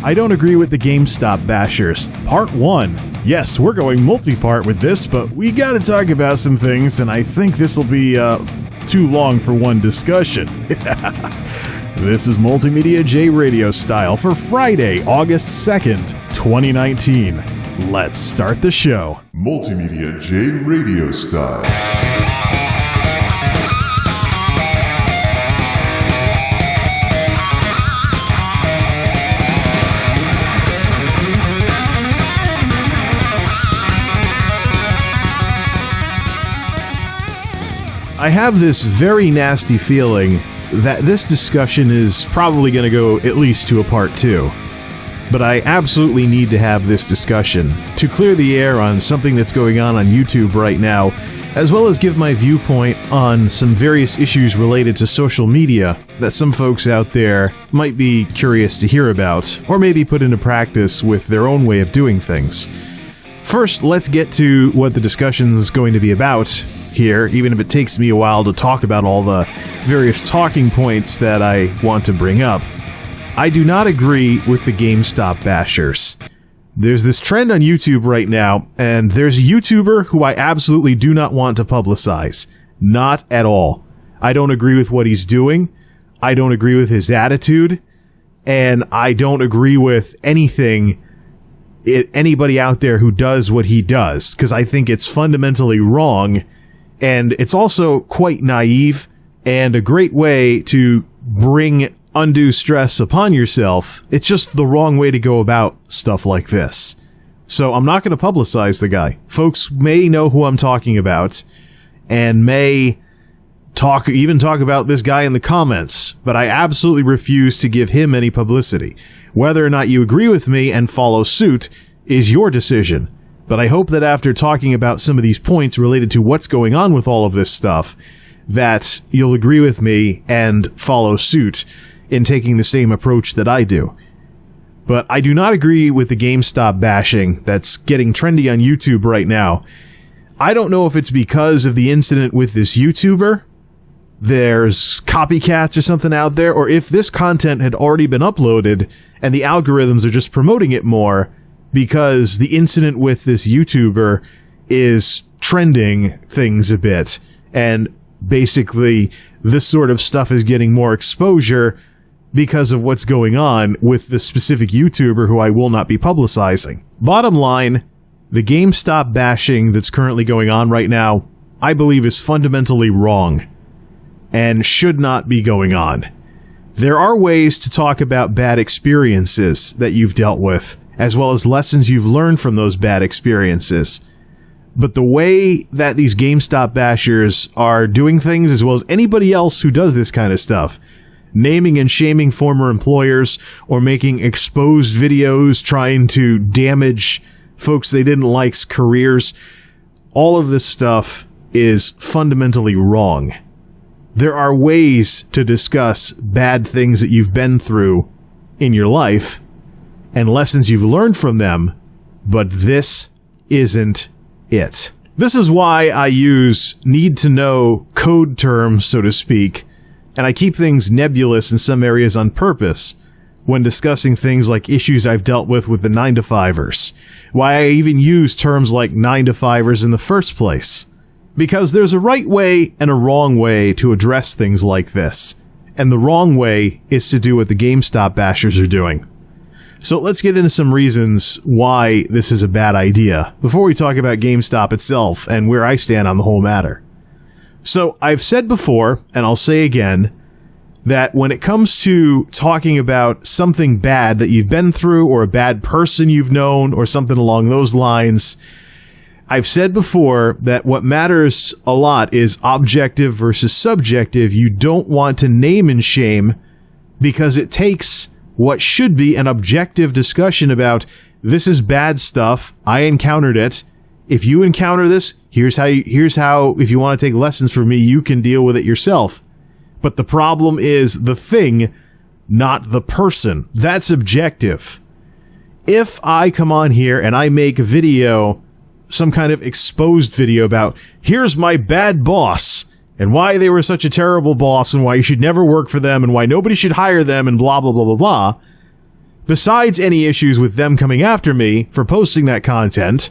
I don't agree with the GameStop bashers. Part 1. Yes, we're going multi-part with this, but we gotta talk about some things, and I think this'll be, too long for one discussion. This is MultimediaJay radio style for Friday, August 2nd, 2019. Let's start the show. MultimediaJay radio style. I have this very nasty feeling that this discussion is probably going to go at least to a part 2. But I absolutely need to have this discussion to clear the air on something that's going on YouTube right now, as well as give my viewpoint on some various issues related to social media that some folks out there might be curious to hear about, or maybe put into practice with their own way of doing things. First, let's get to what the discussion is going to be about here, even if it takes me a while to talk about all the various talking points that I want to bring up. I do not agree with the GameStop bashers. There's this trend on YouTube right now, and there's a YouTuber who I absolutely do not want to publicize. Not at all. I don't agree with what he's doing. I don't agree with his attitude. And I don't agree with anybody out there who does what he does, because I think it's fundamentally wrong. And it's also quite naive and a great way to bring undue stress upon yourself. It's just the wrong way to go about stuff like this. So I'm not going to publicize the guy. Folks may know who I'm talking about and may talk about this guy in the comments, but I absolutely refuse to give him any publicity. Whether or not you agree with me and follow suit is your decision. But I hope that after talking about some of these points related to what's going on with all of this stuff, that you'll agree with me and follow suit in taking the same approach that I do. But I do not agree with the GameStop bashing that's getting trendy on YouTube right now. I don't know if it's because of the incident with this YouTuber, there's copycats or something out there, or if this content had already been uploaded and the algorithms are just promoting it more because the incident with this YouTuber is trending things a bit, and basically this sort of stuff is getting more exposure because of what's going on with the specific YouTuber who I will not be publicizing. Bottom line, the GameStop bashing that's currently going on right now, I believe is fundamentally wrong and should not be going on. There are ways to talk about bad experiences that you've dealt with, as well as lessons you've learned from those bad experiences. But the way that these GameStop bashers are doing things, as well as anybody else who does this kind of stuff, naming and shaming former employers or making exposed videos trying to damage folks they didn't like's careers, all of this stuff is fundamentally wrong. There are ways to discuss bad things that you've been through in your life and lessons you've learned from them, but this isn't it. This is why I use need-to-know code terms, so to speak, and I keep things nebulous in some areas on purpose when discussing things like issues I've dealt with the 9-to-5ers. Why I even use terms like 9-to-5ers in the first place. Because there's a right way and a wrong way to address things like this, and the wrong way is to do what the GameStop bashers are doing. So let's get into some reasons why this is a bad idea before we talk about GameStop itself and where I stand on the whole matter. So I've said before, and I'll say again, that when it comes to talking about something bad that you've been through or a bad person you've known or something along those lines, I've said before that what matters a lot is objective versus subjective. You don't want to name and shame because it takes what should be an objective discussion about this is bad stuff. I encountered it. If you encounter this, here's how, if you want to take lessons from me, you can deal with it yourself. But the problem is the thing, not the person. That's objective. If I come on here and I make a video, some kind of exposed video about, here's my bad boss, and why they were such a terrible boss, and why you should never work for them, and why nobody should hire them, and blah, blah, blah, blah, blah, besides any issues with them coming after me for posting that content,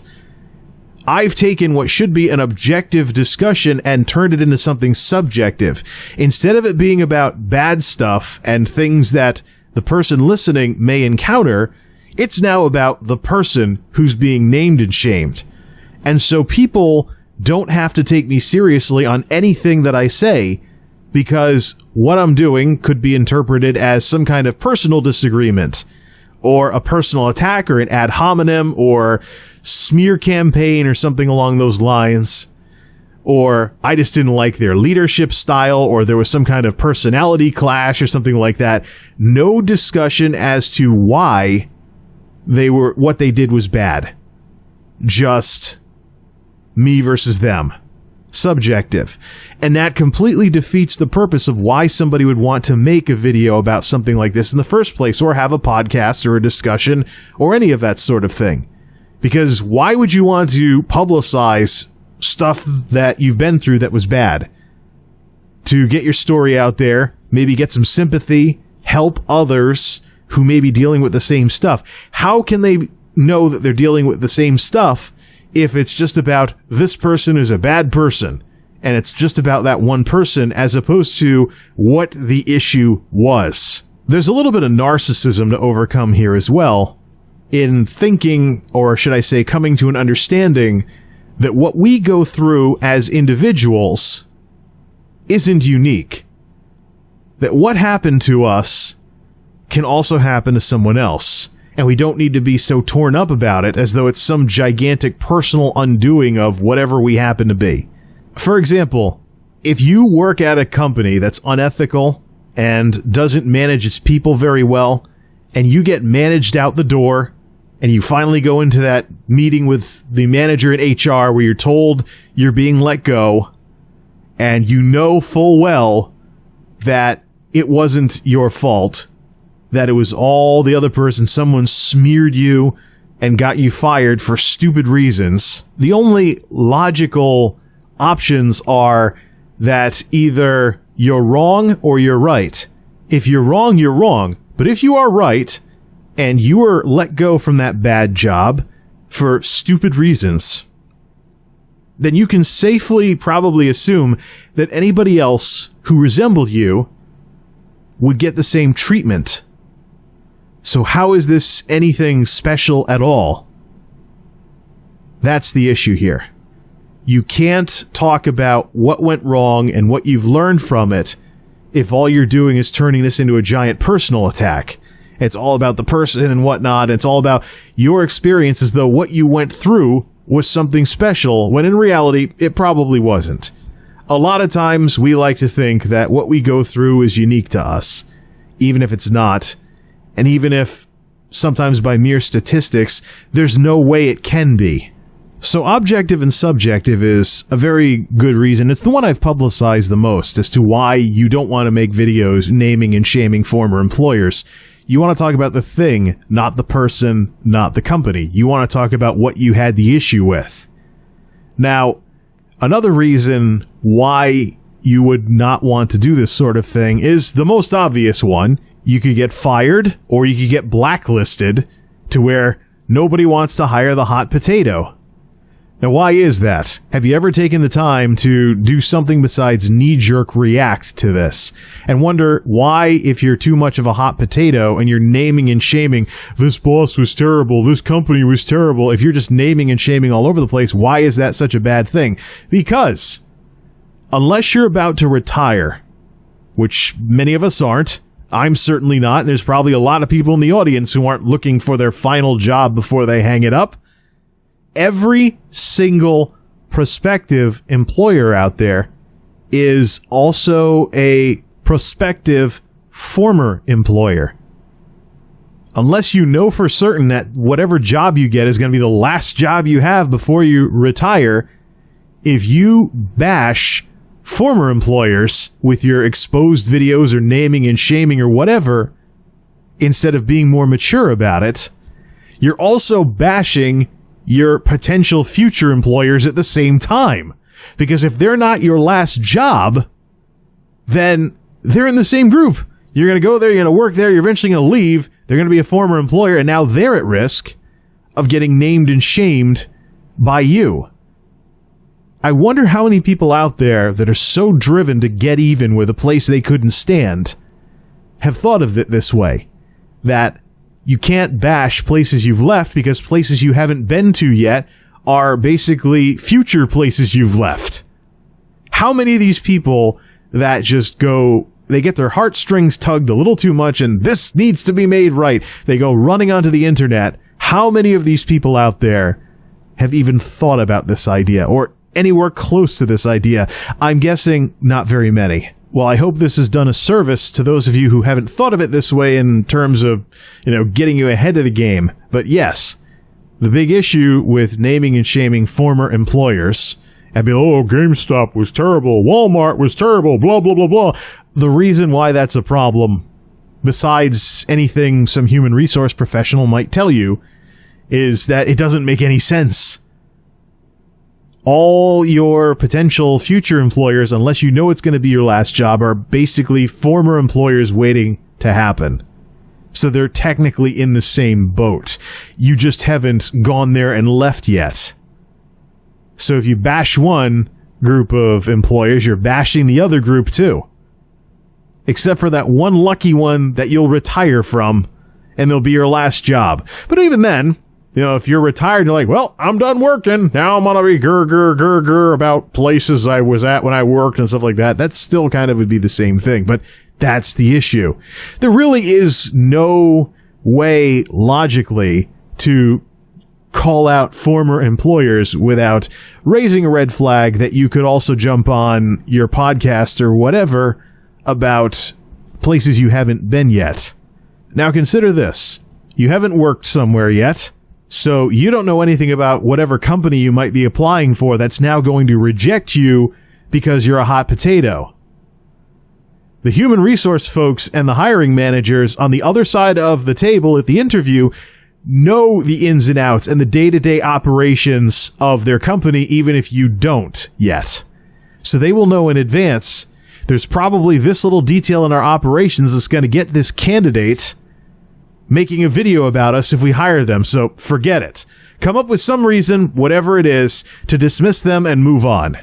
I've taken what should be an objective discussion and turned it into something subjective. Instead of it being about bad stuff and things that the person listening may encounter, it's now about the person who's being named and shamed. And so people don't have to take me seriously on anything that I say, because what I'm doing could be interpreted as some kind of personal disagreement, or a personal attack, or an ad hominem, or smear campaign, or something along those lines. Or I just didn't like their leadership style, or there was some kind of personality clash or something like that. No discussion as to why what they did was bad. Just me versus them. Subjective. And that completely defeats the purpose of why somebody would want to make a video about something like this in the first place, or have a podcast or a discussion or any of that sort of thing. Because why would you want to publicize stuff that you've been through that was bad? To get your story out there, maybe get some sympathy, help others who may be dealing with the same stuff. How can they know that they're dealing with the same stuff if it's just about this person is a bad person, and it's just about that one person as opposed to what the issue was? There's a little bit of narcissism to overcome here as well, in thinking, or should I say coming to an understanding, that what we go through as individuals isn't unique. That what happened to us can also happen to someone else. And we don't need to be so torn up about it as though it's some gigantic personal undoing of whatever we happen to be. For example, if you work at a company that's unethical and doesn't manage its people very well, and you get managed out the door, and you finally go into that meeting with the manager in HR where you're told you're being let go, and you know full well that it wasn't your fault, that it was all the other person, someone smeared you and got you fired for stupid reasons. The only logical options are that either you're wrong or you're right. If you're wrong, you're wrong. But if you are right, and you were let go from that bad job for stupid reasons, then you can safely probably assume that anybody else who resembled you would get the same treatment. So how is this anything special at all? That's the issue here. You can't talk about what went wrong and what you've learned from it if all you're doing is turning this into a giant personal attack. It's all about the person and whatnot. It's all about your experience as though what you went through was something special, when in reality, it probably wasn't. A lot of times we like to think that what we go through is unique to us, even if it's not. And even if, sometimes by mere statistics, there's no way it can be. So objective and subjective is a very good reason. It's the one I've publicized the most as to why you don't want to make videos naming and shaming former employers. You want to talk about the thing, not the person, not the company. You want to talk about what you had the issue with. Now, another reason why you would not want to do this sort of thing is the most obvious one. You could get fired, or you could get blacklisted to where nobody wants to hire the hot potato. Now, why is that? Have you ever taken the time to do something besides knee-jerk react to this and wonder why, if you're too much of a hot potato and you're naming and shaming, this boss was terrible, this company was terrible, if you're just naming and shaming all over the place, why is that such a bad thing? Because unless you're about to retire, which many of us aren't, I'm certainly not, and there's probably a lot of people in the audience who aren't looking for their final job before they hang it up. Every single prospective employer out there is also a prospective former employer. Unless you know for certain that whatever job you get is going to be the last job you have before you retire, if you bash former employers with your exposed videos or naming and shaming or whatever, instead of being more mature about it, you're also bashing your potential future employers at the same time. Because if they're not your last job, then they're in the same group. You're going to go there, you're going to work there, you're eventually going to leave. They're going to be a former employer, and now they're at risk of getting named and shamed by you. I wonder how many people out there that are so driven to get even with a place they couldn't stand have thought of it this way. That you can't bash places you've left because places you haven't been to yet are basically future places you've left. How many of these people that just go, they get their heartstrings tugged a little too much and this needs to be made right, they go running onto the internet. How many of these people out there have even thought about this idea or anywhere close to this idea? I'm guessing not very many. Well, I hope this has done a service to those of you who haven't thought of it this way in terms of, getting you ahead of the game. But yes, the big issue with naming and shaming former employers and be, GameStop was terrible, Walmart was terrible, blah, blah, blah, blah. The reason why that's a problem, besides anything some human resource professional might tell you, is that it doesn't make any sense. All your potential future employers, unless you know it's going to be your last job, are basically former employers waiting to happen. So they're technically in the same boat. You just haven't gone there and left yet. So if you bash one group of employers, you're bashing the other group too. Except for that one lucky one that you'll retire from, and they'll be your last job. But even then, if you're retired, you're like, well, I'm done working. Now I'm going to be grr about places I was at when I worked and stuff like that. That still kind of would be the same thing. But that's the issue. There really is no way logically to call out former employers without raising a red flag that you could also jump on your podcast or whatever about places you haven't been yet. Now consider this. You haven't worked somewhere yet. So you don't know anything about whatever company you might be applying for that's now going to reject you because you're a hot potato. The human resource folks and the hiring managers on the other side of the table at the interview know the ins and outs and the day-to-day operations of their company, even if you don't yet. So they will know in advance, there's probably this little detail in our operations that's going to get this candidate making a video about us if we hire them, so forget it. Come up with some reason, whatever it is, to dismiss them and move on.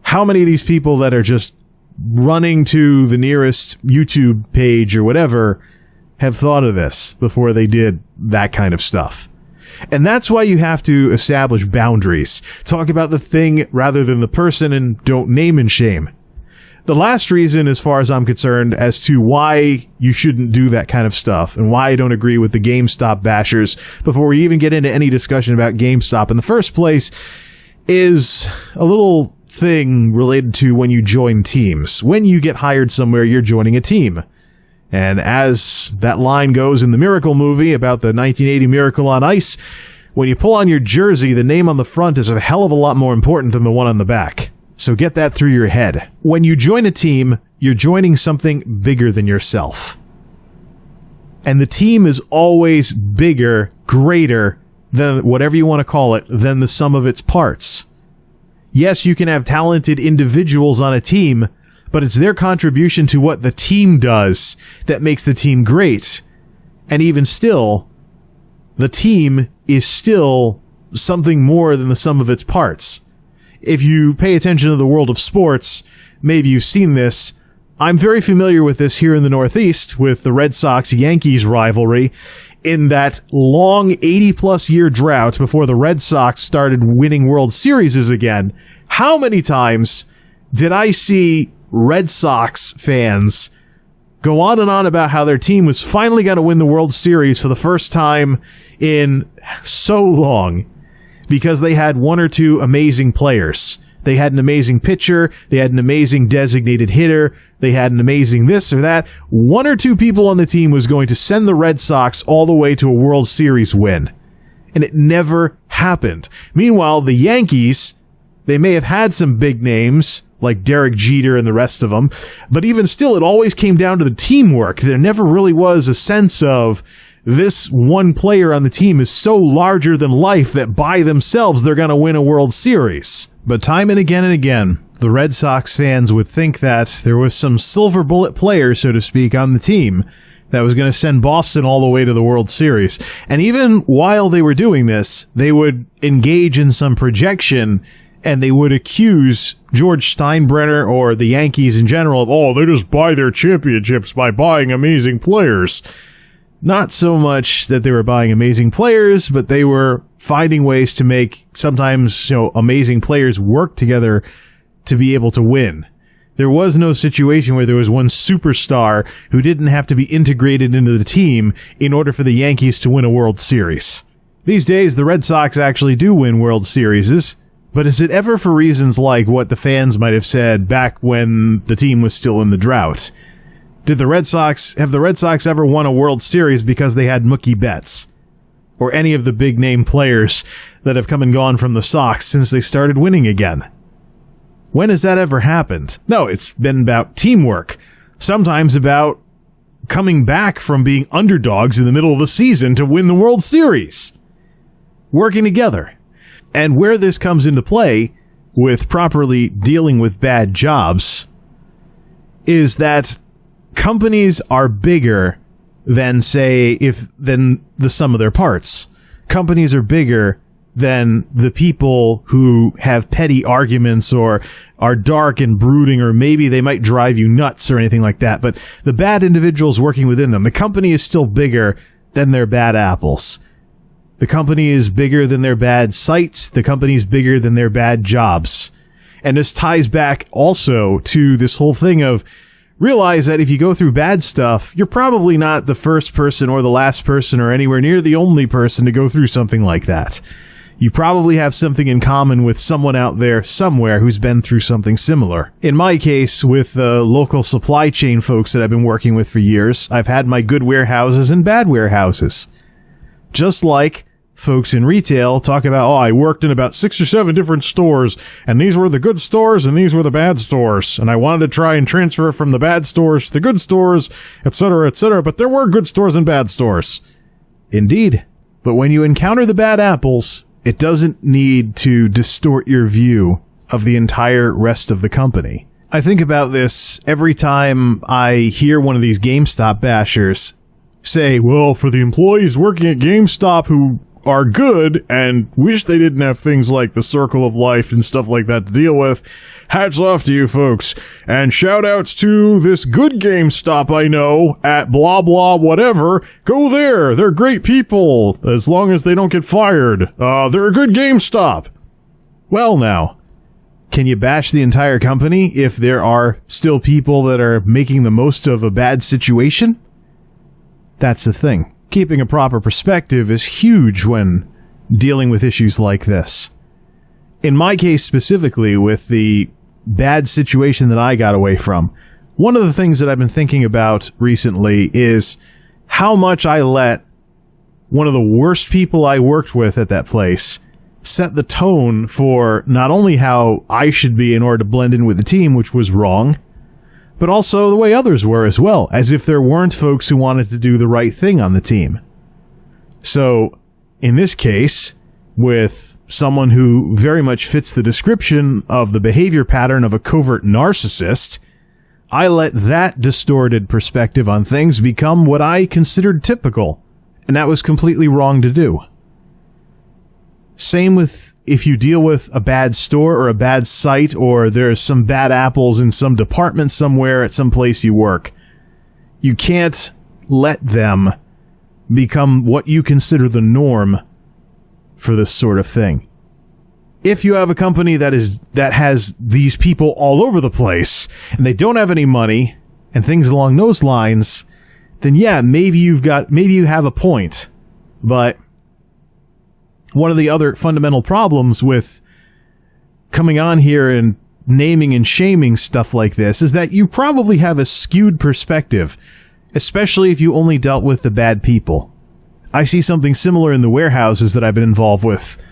How many of these people that are just running to the nearest YouTube page or whatever have thought of this before they did that kind of stuff? And that's why you have to establish boundaries. Talk about the thing rather than the person, and don't name and shame. The last reason, as far as I'm concerned, as to why you shouldn't do that kind of stuff and why I don't agree with the GameStop bashers before we even get into any discussion about GameStop in the first place, is a little thing related to when you join teams. When you get hired somewhere, you're joining a team. And as that line goes in the Miracle movie about the 1980 Miracle on Ice, when you pull on your jersey, the name on the front is a hell of a lot more important than the one on the back. So get that through your head. When you join a team, you're joining something bigger than yourself. And the team is always bigger, greater than whatever you want to call it, than the sum of its parts. Yes, you can have talented individuals on a team, but it's their contribution to what the team does that makes the team great. And even still, the team is still something more than the sum of its parts. If you pay attention to the world of sports, maybe you've seen this. I'm very familiar with this here in the Northeast with the Red Sox-Yankees rivalry. In that long 80-plus year drought before the Red Sox started winning World Series again, how many times did I see Red Sox fans go on and on about how their team was finally going to win the World Series for the first time in so long? Because they had one or two amazing players. They had an amazing pitcher. They had an amazing designated hitter. They had an amazing this or that. One or two people on the team was going to send the Red Sox all the way to a World Series win. And it never happened. Meanwhile, the Yankees, they may have had some big names, like Derek Jeter and the rest of them, but even still, it always came down to the teamwork. There never really was a sense of, this one player on the team is so larger than life that by themselves they're going to win a World Series. But time and again, the Red Sox fans would think that there was some silver bullet player, so to speak, on the team that was going to send Boston all the way to the World Series. And even while they were doing this, they would engage in some projection and they would accuse George Steinbrenner or the Yankees in general of, oh, they just buy their championships by buying amazing players. Not so much that they were buying amazing players, but they were finding ways to make sometimes, amazing players work together to be able to win. There was no situation where there was one superstar who didn't have to be integrated into the team in order for the Yankees to win a World Series. These days, the Red Sox actually do win World Series, but is it ever for reasons like what the fans might have said back when the team was still in the drought? Have the Red Sox ever won a World Series because they had Mookie Betts? Or any of the big name players that have come and gone from the Sox since they started winning again? When has that ever happened? No, it's been about teamwork. Sometimes about coming back from being underdogs in the middle of the season to win the World Series. Working together. And where this comes into play with properly dealing with bad jobs is that companies are bigger than, than the sum of their parts. Companies are bigger than the people who have petty arguments or are dark and brooding, or maybe they might drive you nuts or anything like that. But the bad individuals working within them, the company is still bigger than their bad apples. The company is bigger than their bad sites. The company is bigger than their bad jobs. And this ties back also to this whole thing of realize that if you go through bad stuff, you're probably not the first person or the last person or anywhere near the only person to go through something like that. You probably have something in common with someone out there somewhere who's been through something similar. In my case, with the local supply chain folks that I've been working with for years, I've had my good warehouses and bad warehouses. Just like folks in retail talk about, I worked in about 6 or 7 different stores, and these were the good stores and these were the bad stores, and I wanted to try and transfer from the bad stores to the good stores, etc., but there were good stores and bad stores. Indeed. But when you encounter the bad apples, it doesn't need to distort your view of the entire rest of the company. I think about this every time I hear one of these GameStop bashers say, well, for the employees working at GameStop who are good and wish they didn't have things like the circle of life and stuff like that to deal with, hats off to you folks. And shout outs to this good GameStop I know at blah blah whatever. Go there. They're great people as long as they don't get fired. They're a good GameStop. Well now, can you bash the entire company if there are still people that are making the most of a bad situation? That's the thing. Keeping a proper perspective is huge when dealing with issues like this. In my case specifically, with the bad situation that I got away from, one of the things that I've been thinking about recently is how much I let one of the worst people I worked with at that place set the tone for not only how I should be in order to blend in with the team, which was wrong, but also the way others were as well, as if there weren't folks who wanted to do the right thing on the team. So, in this case, with someone who very much fits the description of the behavior pattern of a covert narcissist, I let that distorted perspective on things become what I considered typical, and that was completely wrong to do. Same with if you deal with a bad store or a bad site, or there's some bad apples in some department somewhere at some place you work. You can't let them become what you consider the norm for this sort of thing. If you have a company that has these people all over the place, and they don't have any money, and things along those lines, then yeah, maybe you have a point. But one of the other fundamental problems with coming on here and naming and shaming stuff like this is that you probably have a skewed perspective, especially if you only dealt with the bad people. I see something similar in the warehouses that I've been involved with,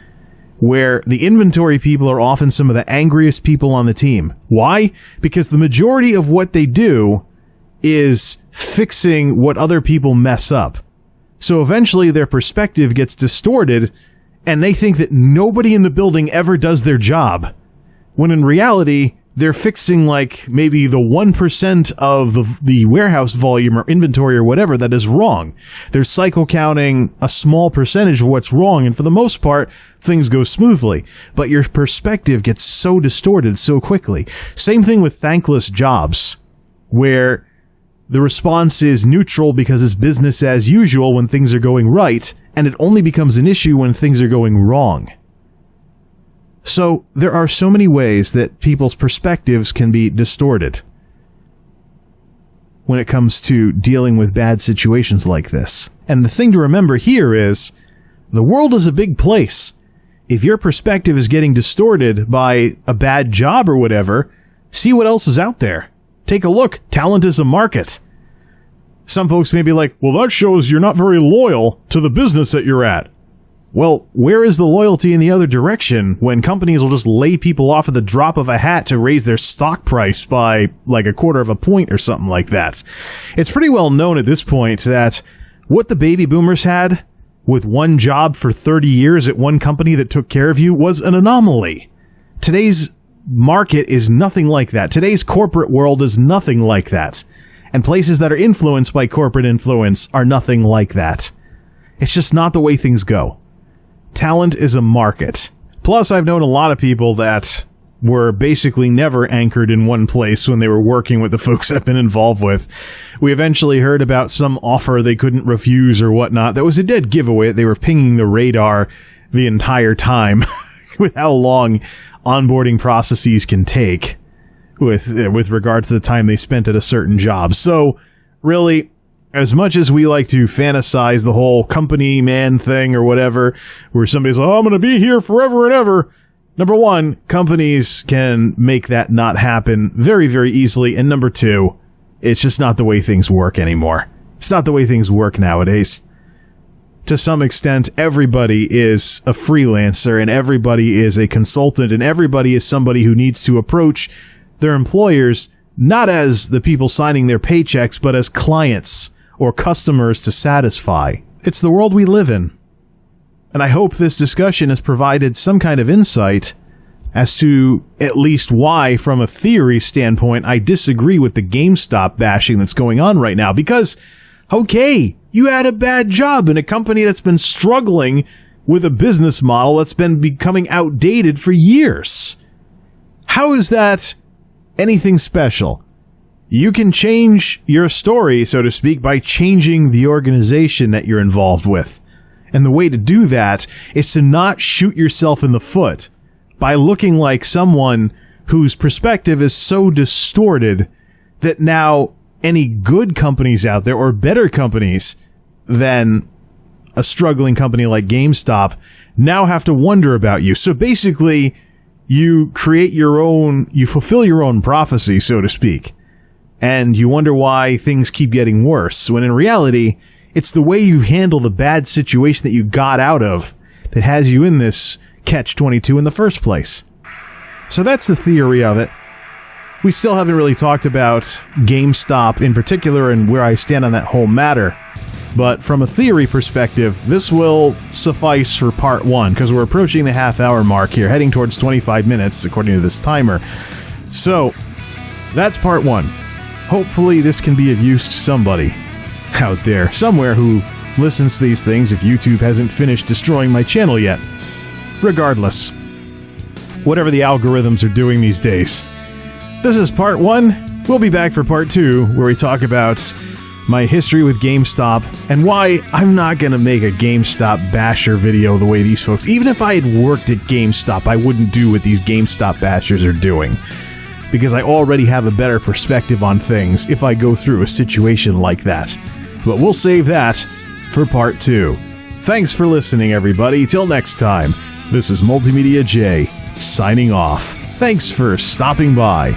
where the inventory people are often some of the angriest people on the team. Why? Because the majority of what they do is fixing what other people mess up. So eventually their perspective gets distorted, and they think that nobody in the building ever does their job, when in reality, they're fixing like maybe the 1% of the warehouse volume or inventory or whatever that is wrong. They're cycle counting a small percentage of what's wrong, and for the most part, things go smoothly. But your perspective gets so distorted so quickly. Same thing with thankless jobs, where the response is neutral because it's business as usual when things are going right, and it only becomes an issue when things are going wrong. So there are so many ways that people's perspectives can be distorted when it comes to dealing with bad situations like this. And the thing to remember here is the world is a big place. If your perspective is getting distorted by a bad job or whatever, see what else is out there. Take a look. Talent is a market. Some folks may be like, well, that shows you're not very loyal to the business that you're at. Well, where is the loyalty in the other direction when companies will just lay people off at the drop of a hat to raise their stock price by like 1/4 point or something like that? It's pretty well known at this point that what the baby boomers had with one job for 30 years at one company that took care of you was an anomaly. Today's market is nothing like that. Today's corporate world is nothing like that. And places that are influenced by corporate influence are nothing like that. It's just not the way things go. Talent is a market. Plus, I've known a lot of people that were basically never anchored in one place when they were working with the folks I've been involved with. We eventually heard about some offer they couldn't refuse or whatnot. That was a dead giveaway. They were pinging the radar the entire time with how long onboarding processes can take with regard to the time they spent at a certain job. So, really, as much as we like to fantasize the whole company man thing or whatever, where somebody's like, oh, I'm going to be here forever and ever. Number one, companies can make that not happen very, very easily. And number two, it's just not the way things work anymore. It's not the way things work nowadays. To some extent, everybody is a freelancer and everybody is a consultant and everybody is somebody who needs to approach their employers not as the people signing their paychecks, but as clients or customers to satisfy. It's the world we live in. And I hope this discussion has provided some kind of insight as to at least why, from a theory standpoint, I disagree with the GameStop bashing that's going on right now. Because, okay, you had a bad job in a company that's been struggling with a business model that's been becoming outdated for years. How is that anything special? You can change your story, so to speak, by changing the organization that you're involved with. And the way to do that is to not shoot yourself in the foot by looking like someone whose perspective is so distorted that now any good companies out there, or better companies than a struggling company like GameStop, now have to wonder about you. So basically, you create your own, you fulfill your own prophecy, so to speak. And you wonder why things keep getting worse, when in reality, it's the way you handle the bad situation that you got out of that has you in this catch-22 in the first place. So that's the theory of it. We still haven't really talked about GameStop in particular and where I stand on that whole matter. But from a theory perspective, this will suffice for part one, because we're approaching the half-hour mark here, heading towards 25 minutes, according to this timer. So, that's part one. Hopefully this can be of use to somebody out there, somewhere who listens to these things if YouTube hasn't finished destroying my channel yet. Regardless, whatever the algorithms are doing these days. This is part one. We'll be back for part two, where we talk about my history with GameStop and why I'm not going to make a GameStop basher video the way these folks. Even if I had worked at GameStop, I wouldn't do what these GameStop bashers are doing, because I already have a better perspective on things if I go through a situation like that. But we'll save that for part two. Thanks for listening, everybody. Till next time, this is MultimediaJay signing off. Thanks for stopping by.